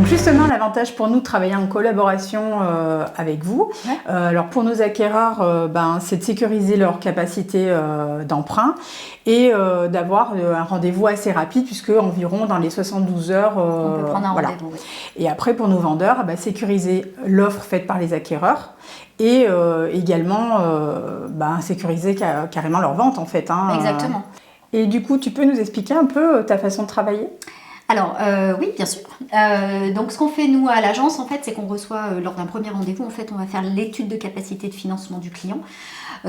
justement, l'avantage pour nous de travailler en collaboration avec vous, alors pour nos acquéreurs, c'est de sécuriser leur capacité d'emprunt et d'avoir un rendez-vous assez rapide, puisque environ dans les 72 heures, on peut prendre un rendez-vous. Oui. Et après, pour nos vendeurs, sécuriser l'offre faite par les acquéreurs et également sécuriser carrément leur vente en fait. Exactement. Et du coup, tu peux nous expliquer un peu ta façon de travailler ? Alors oui, bien sûr. Donc ce qu'on fait nous à l'agence en fait, c'est qu'on reçoit lors d'un premier rendez-vous, en fait, on va faire l'étude de capacité de financement du client.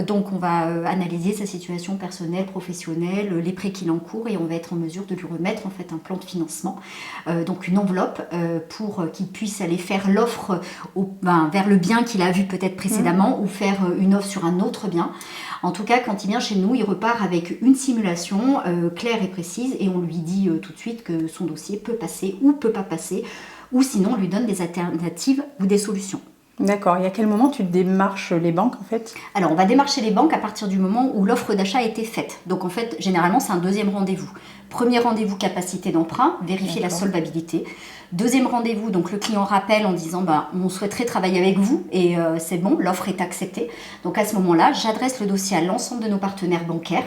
Donc on va analyser sa situation personnelle, professionnelle, les prêts qu'il encourt et on va être en mesure de lui remettre en fait un plan de financement, donc une enveloppe pour qu'il puisse aller faire l'offre vers le bien qu'il a vu peut-être précédemment ou faire une offre sur un autre bien. En tout cas, quand il vient chez nous, il repart avec une simulation claire et précise et on lui dit tout de suite que son dossier peut passer ou peut pas passer, ou sinon on lui donne des alternatives ou des solutions. D'accord. Et à quel moment tu démarches les banques en fait ? Alors on va démarcher les banques à partir du moment où l'offre d'achat a été faite. Donc en fait, généralement c'est un deuxième rendez-vous. Premier rendez-vous, capacité d'emprunt, vérifier la solvabilité. Deuxième rendez-vous, donc le client rappelle en disant on souhaiterait travailler avec vous et c'est bon, l'offre est acceptée. Donc à ce moment-là, j'adresse le dossier à l'ensemble de nos partenaires bancaires.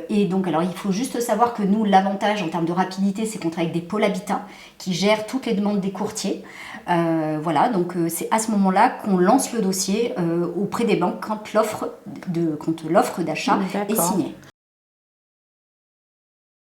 Et donc, alors il faut juste savoir que nous, l'avantage en termes de rapidité, c'est qu'on travaille avec des pôles habitat qui gèrent toutes les demandes des courtiers. Voilà, donc c'est à ce moment-là qu'on lance le dossier auprès des banques quand l'offre d'achat est signée.